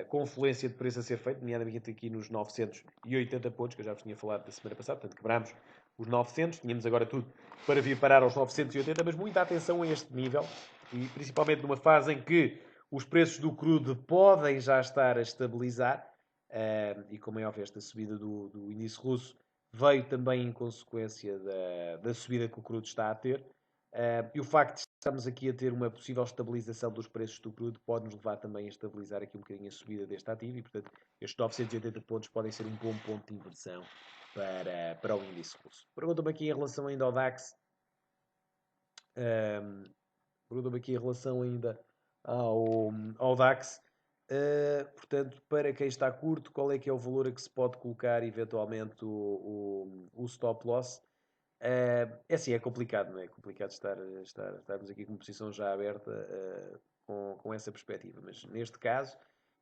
confluência de preço a ser feito, nomeadamente aqui nos 980 pontos, que eu já vos tinha falado da semana passada, portanto quebrámos os 900, tínhamos agora tudo para vir parar aos 980, mas muita atenção a este nível, e principalmente numa fase em que os preços do crudo podem já estar a estabilizar, e como é óbvio esta subida do índice russo veio também em consequência da subida que o crudo está a ter, e o facto de estarmos aqui a ter uma possível estabilização dos preços do crudo pode nos levar também a estabilizar aqui um bocadinho a subida deste ativo e, portanto, estes 980 pontos podem ser um bom ponto de inversão para o índice russo. Perguntam-me aqui em relação ainda ao DAX. Perguntam-me aqui em relação ainda ao DAX. Portanto, para quem está curto, qual é que é o valor a que se pode colocar eventualmente o stop loss? É assim, é complicado, não é? É complicado estarmos aqui com uma posição já aberta com essa perspectiva, mas neste caso,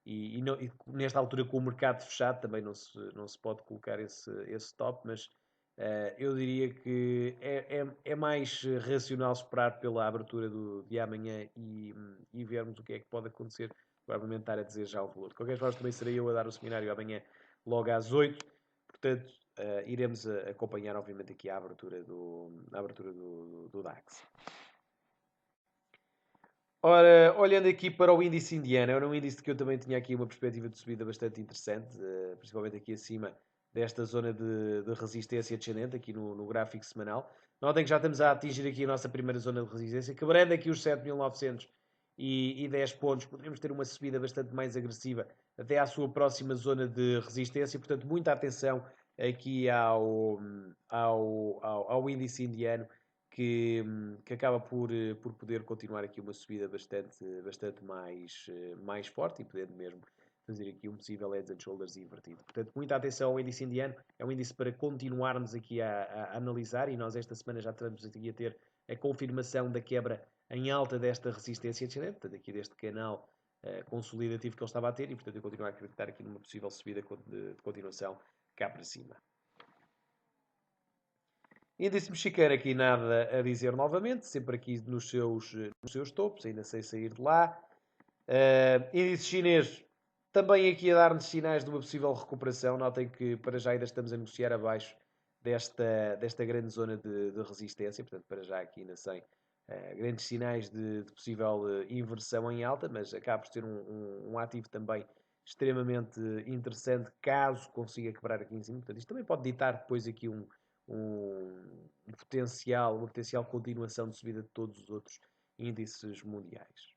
e nesta altura com o mercado fechado, também não se pode colocar esse stop, mas eu diria que é mais racional esperar pela abertura de amanhã e vermos o que é que pode acontecer. Provavelmente estar a dizer já o valor. De qualquer forma, também serei eu a dar o seminário amanhã logo às 8. Portanto, iremos acompanhar, obviamente, aqui a abertura do DAX. Ora, olhando aqui para o índice indiano, era um índice que eu também tinha aqui uma perspectiva de subida bastante interessante, principalmente aqui acima desta zona de resistência descendente, aqui no gráfico semanal. Notem que já estamos a atingir aqui a nossa primeira zona de resistência, quebrando aqui os 7.910 pontos, poderíamos ter uma subida bastante mais agressiva até à sua próxima zona de resistência, portanto, muita atenção aqui ao índice indiano, que acaba por poder continuar aqui uma subida bastante mais forte e podendo mesmo fazer aqui um possível heads and shoulders invertido. Portanto, muita atenção ao índice indiano. É um índice para continuarmos aqui a analisar e nós esta semana já estamos aqui a ter a confirmação da quebra em alta desta resistência descendente, portanto, aqui deste canal consolidativo que ele estava a ter e, portanto, eu continuo a acreditar aqui numa possível subida de continuação cá para cima. Índice mexicano aqui nada a dizer novamente, sempre aqui nos seus topos, ainda sem sair de lá. Índice chinês também aqui a dar-nos sinais de uma possível recuperação. Notem que para já ainda estamos a negociar abaixo desta grande zona de resistência, portanto para já aqui ainda sem grandes sinais de possível inversão em alta, mas acaba por ser um ativo também extremamente interessante caso consiga quebrar aqui em cima. Portanto, isto também pode ditar depois aqui uma potencial continuação de subida de todos os outros índices mundiais.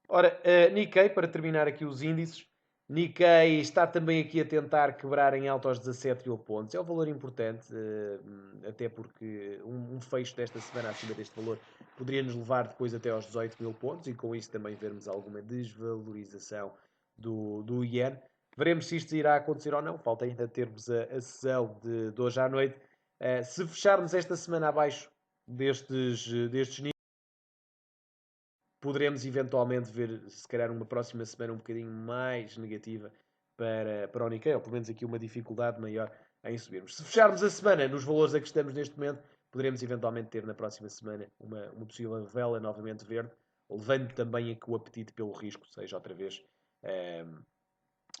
Ora, Nikkei, para terminar aqui os índices, Nikkei está também aqui a tentar quebrar em alta aos 17 mil pontos. É um valor importante, até porque um fecho desta semana acima deste valor poderia nos levar depois até aos 18 mil pontos e com isso também vermos alguma desvalorização do Yen. Veremos se isto irá acontecer ou não. Falta ainda termos a sessão de hoje à noite. Se fecharmos esta semana abaixo destes níveis, poderemos eventualmente ver, se calhar, uma próxima semana um bocadinho mais negativa para o Nikkei, ou pelo menos aqui uma dificuldade maior em subirmos. Se fecharmos a semana nos valores a que estamos neste momento, poderemos eventualmente ter na próxima semana uma possível vela novamente verde, levando também a que o apetite pelo risco seja outra vez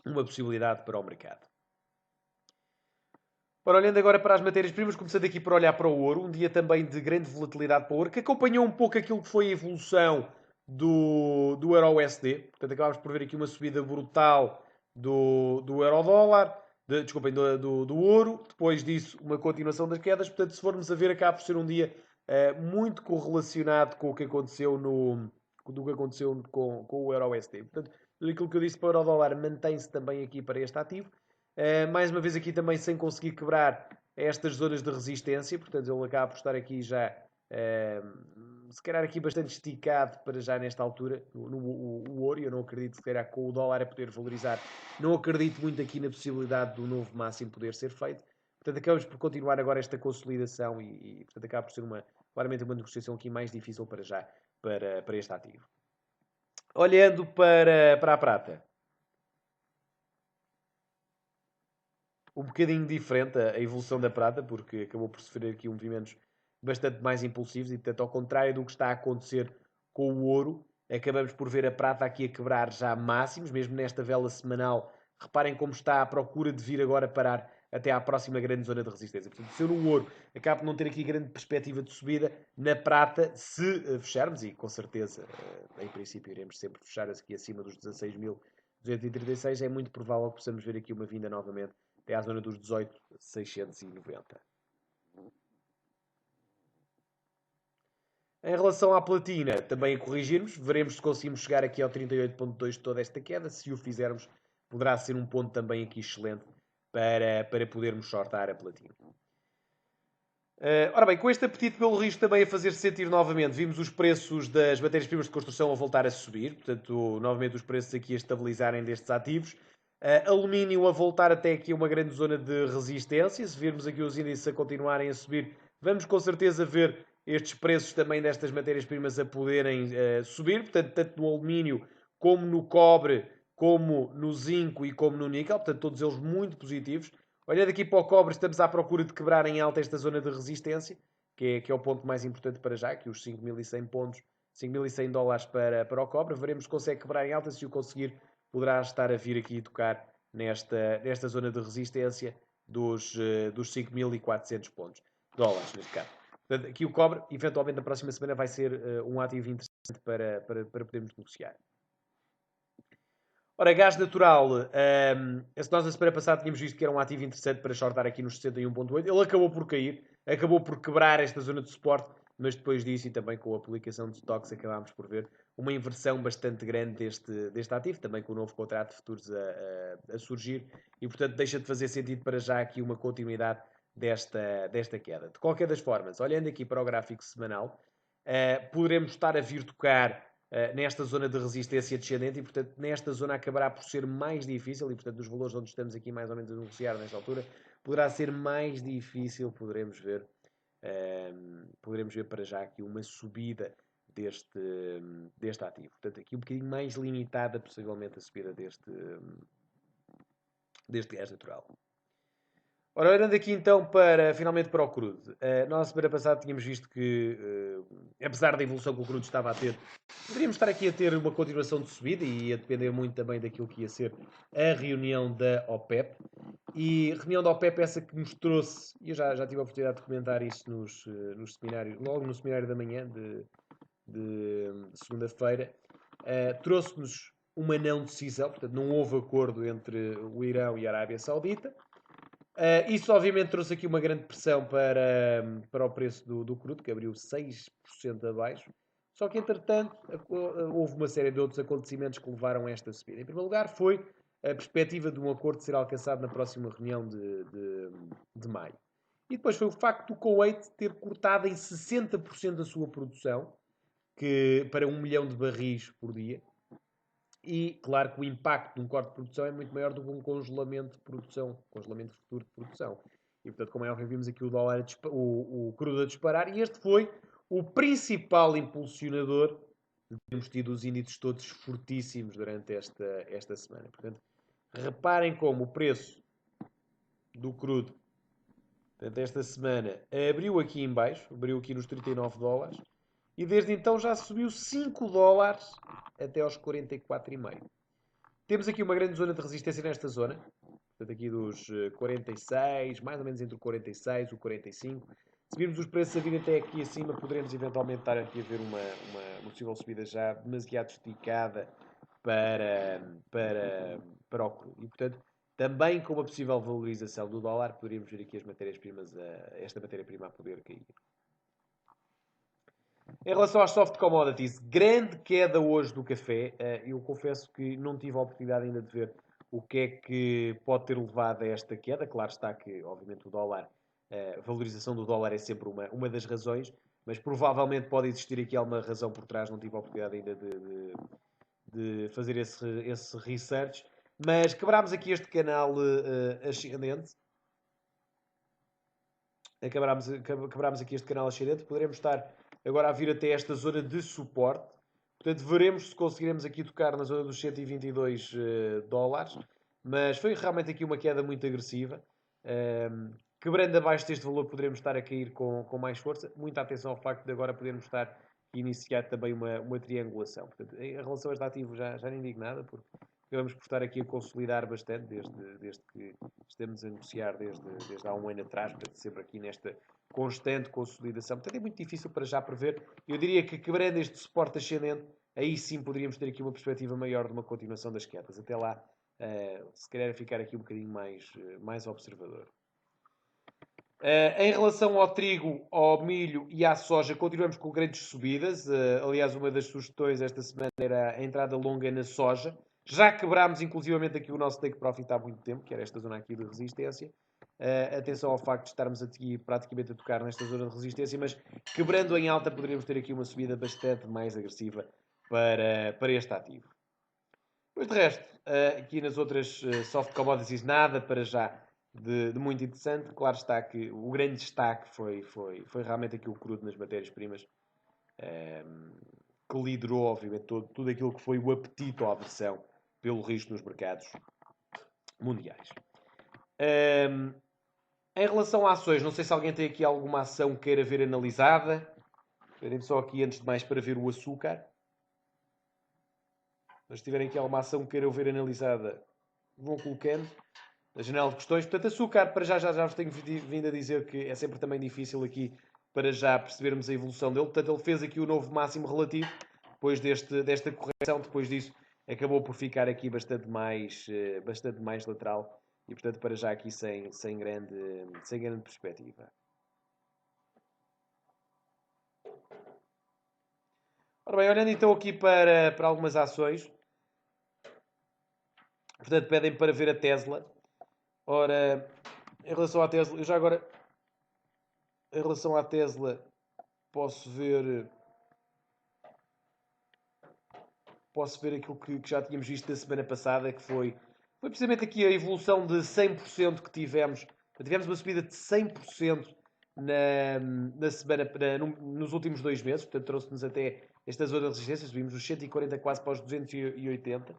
uma possibilidade para o mercado. Ora, olhando agora para as matérias-primas, começando aqui por olhar para o ouro, um dia também de grande volatilidade para o ouro, que acompanhou um pouco aquilo que foi a evolução do Euro-USD. Portanto, acabámos por ver aqui uma subida brutal do euro-dólar, do ouro. Depois disso, uma continuação das quedas. Portanto, se formos a ver, acaba por ser um dia muito correlacionado com o que aconteceu com o Euro-USD. Portanto, tudo aquilo que eu disse para o euro-dólar mantém-se também aqui para este ativo. Mais uma vez aqui também sem conseguir quebrar estas zonas de resistência, portanto ele acaba por estar aqui já se calhar aqui bastante esticado para já nesta altura o ouro. Eu não acredito, se calhar com o dólar a poder valorizar, não acredito muito aqui na possibilidade do novo máximo poder ser feito. Portanto acabamos por continuar agora esta consolidação e portanto acaba por ser claramente uma negociação aqui mais difícil para já para este ativo. Olhando para a prata, um bocadinho diferente a evolução da prata, porque acabou por sofrer aqui movimentos bastante mais impulsivos e, portanto, ao contrário do que está a acontecer com o ouro, Acabamos por ver a prata aqui a quebrar já máximos, mesmo nesta vela semanal. Reparem como está à procura de vir agora parar até à próxima grande zona de resistência. Portanto, se eu no ouro acabo por não ter aqui grande perspectiva de subida, na prata, se fecharmos, e com certeza, em princípio, iremos sempre fechar aqui acima dos 16.236, é muito provável que possamos ver aqui uma vinda novamente até à zona dos 18.690. Em relação à platina, também a corrigirmos, veremos se conseguimos chegar aqui ao 38.2 de toda esta queda. Se o fizermos, poderá ser um ponto também aqui excelente para podermos shortar a platina. Ora bem, com este apetite pelo risco também a fazer-se sentir novamente, vimos os preços das matérias-primas de construção a voltar a subir, portanto, novamente os preços aqui a estabilizarem destes ativos. Alumínio a voltar até aqui a uma grande zona de resistência. Se virmos aqui os índices a continuarem a subir, vamos com certeza ver estes preços também destas matérias-primas a poderem subir, portanto, tanto no alumínio como no cobre, como no zinco e como no níquel, portanto, todos eles muito positivos. Olhando aqui para o cobre, estamos à procura de quebrar em alta esta zona de resistência, que é o ponto mais importante para já, que os 5.100 pontos, 5.100 dólares para o cobre. Veremos se consegue quebrar em alta. Se o conseguir, poderá estar a vir aqui tocar nesta zona de resistência dos 5.400 pontos. Dólares, neste caso. Portanto, aqui o cobre, eventualmente, na próxima semana vai ser um ativo interessante para podermos negociar. Ora, gás natural, nós na semana passada tínhamos visto que era um ativo interessante para shortar aqui nos 61.8. Ele acabou por cair, acabou por quebrar esta zona de suporte, mas depois disso e também com a aplicação de stocks acabámos por ver uma inversão bastante grande deste ativo, também com o novo contrato de futuros a surgir, e portanto deixa de fazer sentido para já aqui uma continuidade desta queda. De qualquer das formas, olhando aqui para o gráfico semanal, poderemos estar a vir tocar nesta zona de resistência descendente e, portanto, nesta zona acabará por ser mais difícil e, portanto, dos valores onde estamos aqui mais ou menos a negociar nesta altura, poderá ser mais difícil, poderemos ver para já aqui uma subida deste ativo. Portanto, aqui um bocadinho mais limitada, possivelmente, a subida deste gás natural. Ora, olhando aqui então finalmente para o crude. Nós, na semana passada, tínhamos visto que, apesar da evolução que o crude estava a ter, poderíamos estar aqui a ter uma continuação de subida e ia depender muito também daquilo que ia ser a reunião da OPEP. E a reunião da OPEP essa que nos trouxe, e eu já tive a oportunidade de comentar isso nos seminários, logo no seminário da manhã de segunda-feira, trouxe-nos uma não decisão, portanto não houve acordo entre o Irão e a Arábia Saudita. Isso obviamente trouxe aqui uma grande pressão para o preço do crudo, que abriu 6% abaixo. Só que, entretanto, houve uma série de outros acontecimentos que levaram a esta subida. Em primeiro lugar, foi a perspectiva de um acordo ser alcançado na próxima reunião de maio. E depois foi o facto do Kuwait ter cortado em 60% a sua produção, para 1 milhão de barris por dia. E, claro, que o impacto de um corte de produção é muito maior do que um congelamento de produção, congelamento futuro de produção. E, portanto, como é óbvio, vimos aqui o crudo a disparar, e este foi o principal impulsionador de termos tido os índices todos fortíssimos durante esta semana. Portanto, reparem como o preço do crudo, portanto, esta semana abriu aqui em baixo, abriu aqui nos 39 dólares, e desde então já subiu 5 dólares até aos 44,5. Temos aqui uma grande zona de resistência nesta zona. Portanto, aqui dos 46, mais ou menos entre o 46 e o 45. Se virmos os preços a vir até aqui acima, poderemos eventualmente estar aqui a ver uma possível subida já demasiado esticada para o crudo. E, portanto, também com uma possível valorização do dólar, poderíamos ver aqui esta matéria-prima a poder cair. Em relação às soft commodities, grande queda hoje do café. Eu confesso que não tive a oportunidade ainda de ver o que é que pode ter levado a esta queda. Claro está que, obviamente, o dólar, a valorização do dólar é sempre uma das razões, mas provavelmente pode existir aqui alguma razão por trás. Não tive a oportunidade ainda de fazer esse research. Mas quebrámos aqui este canal ascendente. Quebrámos aqui este canal ascendente. Poderemos estar agora a vir até esta zona de suporte. Portanto, veremos se conseguiremos aqui tocar na zona dos 122 dólares. Mas foi realmente aqui uma queda muito agressiva. Quebrando abaixo deste valor, poderemos estar a cair com mais força. Muita atenção ao facto de agora podermos estar iniciar também uma triangulação. Portanto, em relação a este ativo já nem digo nada, porque acabamos por estar aqui a consolidar bastante desde que estamos a negociar desde há um ano atrás, portanto, sempre aqui nesta constante consolidação. Portanto, é muito difícil para já prever. Eu diria que quebrando este suporte ascendente, aí sim poderíamos ter aqui uma perspectiva maior de uma continuação das quedas. Até lá, se calhar ficar aqui um bocadinho mais observador. Em relação ao trigo, ao milho e à soja, continuamos com grandes subidas. Aliás, uma das sugestões esta semana era a entrada longa na soja. Já quebrámos, inclusivamente, aqui o nosso take profit há muito tempo, que era esta zona aqui de resistência. Atenção ao facto de estarmos aqui praticamente a tocar nesta zona de resistência, mas quebrando em alta poderíamos ter aqui uma subida bastante mais agressiva para este ativo. Pois de resto, aqui nas outras soft commodities, nada para já de muito interessante. Claro está que o grande destaque foi realmente aqui o crudo nas matérias-primas, que liderou, obviamente, tudo aquilo que foi o apetite à aversão pelo risco nos mercados mundiais. Em relação a ações, não sei se alguém tem aqui alguma ação que queira ver analisada. Esperem só aqui, antes de mais, para ver o açúcar. Mas se tiverem aqui alguma ação que queiram ver analisada, vão colocando na janela de questões. Portanto, açúcar, para já vos tenho vindo a dizer que é sempre também difícil aqui para já percebermos a evolução dele. Portanto, ele fez aqui o novo máximo relativo, depois desta correção, depois disso acabou por ficar aqui bastante mais lateral e, portanto, para já aqui sem grande perspectiva. Ora bem, olhando então aqui para algumas ações, portanto, pedem para ver a Tesla. Ora, em relação à Tesla, eu já agora, em relação à Tesla, posso ver aquilo que já tínhamos visto da semana passada, que foi precisamente aqui a evolução de 100% que tivemos. Tivemos uma subida de 100% na semana, nos últimos 2 meses, portanto trouxe-nos até esta zona de resistência, subimos os 140 quase para os 280.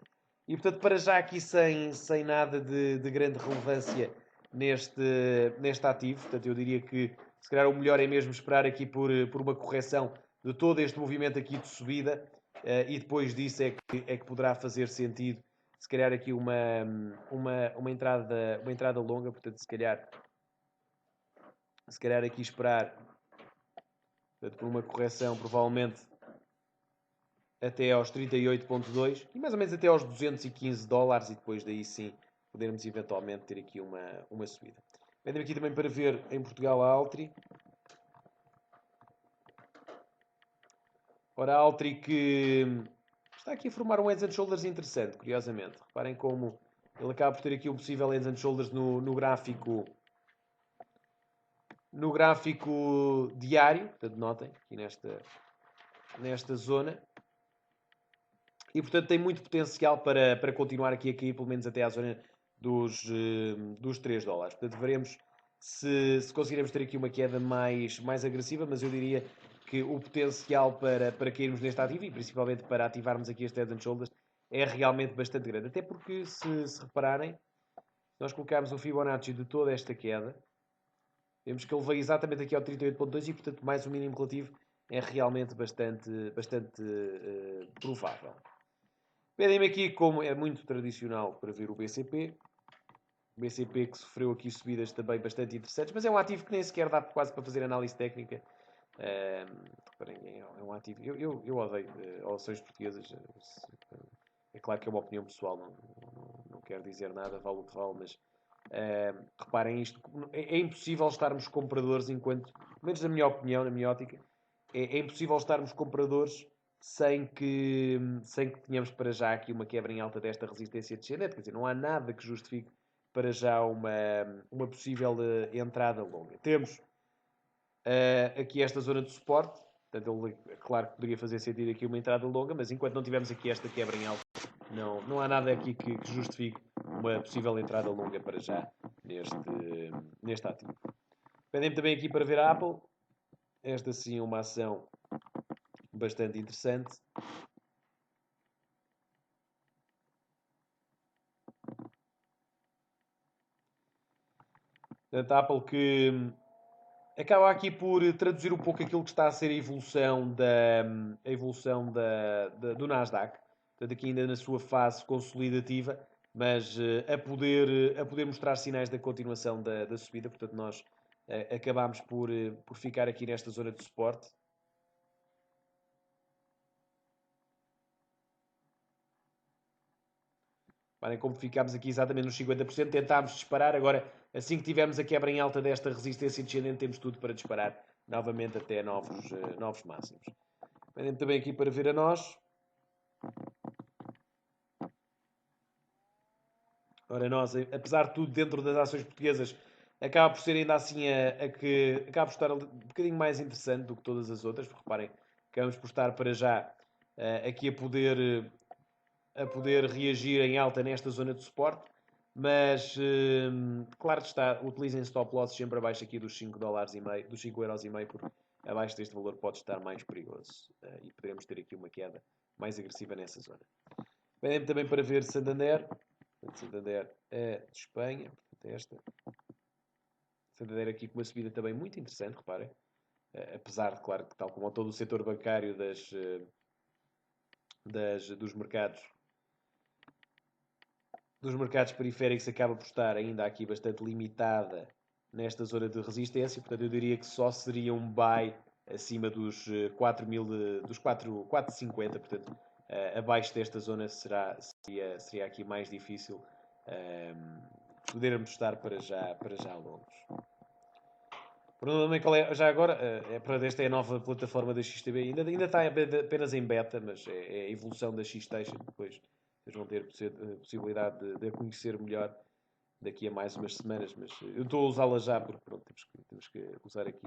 E portanto, para já aqui sem nada de grande relevância neste ativo, portanto eu diria que se calhar o melhor é mesmo esperar aqui por uma correção de todo este movimento aqui de subida. E depois disso é que poderá fazer sentido, se calhar aqui uma entrada longa, portanto se calhar aqui esperar, portanto, por uma correção provavelmente até aos 38.2 e mais ou menos até aos 215 dólares e depois daí sim podermos eventualmente ter aqui uma subida. Vendem aqui também para ver em Portugal a Altri. Ora, a Altri que está aqui a formar um Heads and Shoulders interessante, curiosamente. Reparem como ele acaba por ter aqui um possível Heads and Shoulders no gráfico diário. Portanto, notem, aqui nesta zona. E, portanto, tem muito potencial para continuar aqui a cair, pelo menos até à zona dos 3 dólares. Portanto, veremos se conseguiremos ter aqui uma queda mais agressiva, mas eu diria que o potencial para cairmos neste ativo e principalmente para ativarmos aqui este Head and Shoulders é realmente bastante grande. Até porque, se repararem, nós colocarmos o Fibonacci de toda esta queda, vemos que ele veio exatamente aqui ao 38.2 e, portanto, mais um mínimo relativo é realmente bastante provável. Pedem-me aqui, como é muito tradicional, para ver o BCP. O BCP que sofreu aqui subidas também bastante interessantes, mas é um ativo que nem sequer dá quase para fazer análise técnica. Reparem, é um ativo. Eu odeio ações portuguesas. É claro que é uma opinião pessoal, não quero dizer nada, vale o que vale, mas reparem isto. É impossível estarmos compradores enquanto, pelo menos na minha opinião, na minha ótica, é impossível estarmos compradores sem que tenhamos para já aqui uma quebra em alta desta resistência descendente. Quer dizer, não há nada que justifique para já uma possível entrada longa. Temos aqui esta zona de suporte, portanto, ele, é claro que poderia fazer sentido aqui uma entrada longa, mas enquanto não tivermos aqui esta quebra em alta, não há nada aqui que justifique uma possível entrada longa para já neste ativo. Pedem-me também aqui para ver a Apple. Esta sim é uma ação bastante interessante. Portanto, a Apple que acaba aqui por traduzir um pouco aquilo que está a ser do Nasdaq. Portanto, aqui ainda na sua fase consolidativa, mas a poder mostrar sinais da continuação da subida. Portanto, nós acabámos por ficar aqui nesta zona de suporte. Reparem como ficámos aqui exatamente nos 50%, tentámos disparar, agora assim que tivermos a quebra em alta desta resistência descendente, temos tudo para disparar novamente até novos máximos. Vem também aqui para ver a nós. Ora, nós, apesar de tudo, dentro das ações portuguesas, acaba por ser ainda assim a que acaba por estar um bocadinho mais interessante do que todas as outras, porque reparem, acabamos por estar para já aqui a poder reagir em alta nesta zona de suporte, mas claro que está, utilizem stop losses sempre abaixo aqui dos 5 dólares e meio, dos 5 euros e meio, porque abaixo deste valor pode estar mais perigoso e poderemos ter aqui uma queda mais agressiva nessa zona. Pedem também para ver Santander. Santander é de Espanha, portanto esta. Santander aqui com uma subida também muito interessante, reparem. Apesar de, claro, que tal como todo o setor bancário dos mercados periféricos acaba por estar ainda aqui bastante limitada nesta zona de resistência, portanto eu diria que só seria um buy acima dos 4,50, portanto abaixo desta zona seria aqui mais difícil podermos estar para já longos. Já agora, esta é a nova plataforma da XTB, ainda está apenas em beta, mas é a evolução da X-Station, depois vocês vão ter possibilidade de a conhecer melhor daqui a mais umas semanas, mas eu estou a usá-la já porque pronto, temos que usar aqui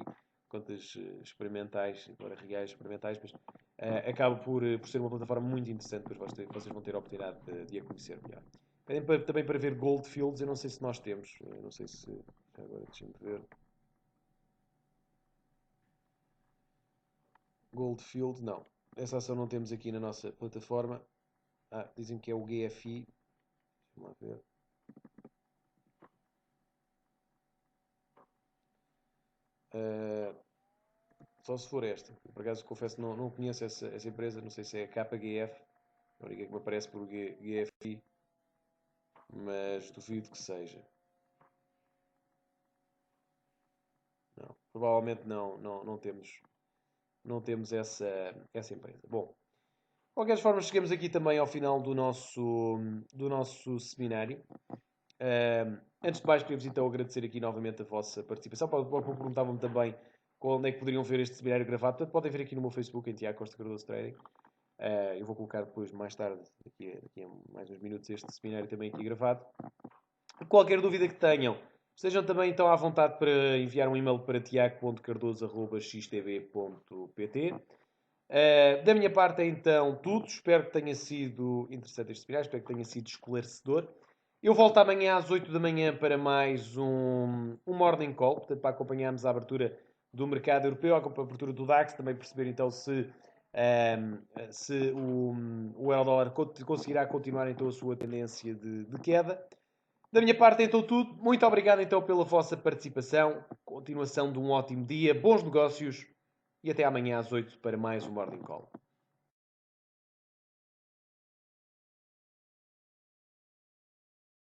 contas experimentais, agora reais experimentais, mas acaba por ser uma plataforma muito interessante, depois vocês vão ter a oportunidade de a conhecer melhor. Também para ver Goldfields, eu não sei se nós temos, não sei se, agora deixem-me ver. Goldfield, não. Essa ação não temos aqui na nossa plataforma. Dizem que é o GFI. Vamos lá ver. Só se for esta. Por acaso confesso que não conheço essa empresa. Não sei se é a KGF. A única que me aparece por GFI. Mas duvido que seja. Não. Provavelmente não temos essa empresa. Bom. De qualquer forma, chegamos aqui também ao final do nosso seminário. Antes de mais, queria-vos então agradecer aqui novamente a vossa participação. Perguntavam-me também onde é que poderiam ver este seminário gravado. Portanto, podem ver aqui no meu Facebook, em Tiago Costa Cardoso Trading. Eu vou colocar depois, mais tarde, daqui a mais uns minutos, este seminário também aqui gravado. Qualquer dúvida que tenham, estejam também então à vontade para enviar um e-mail para tiago.cardoso.xtv.pt. Da minha parte é então tudo. Espero que tenha sido interessante este seminário, espero que tenha sido esclarecedor. Eu volto amanhã às 8 da manhã para mais um Morning Call, portanto, para acompanharmos a abertura do mercado europeu, a abertura do DAX, também perceber então se o euro-dólar conseguirá continuar então a sua tendência de queda. Da minha parte, então, tudo. Muito obrigado, então, pela vossa participação. Continuação de um ótimo dia, bons negócios e até amanhã às 8 para mais um Morning Call.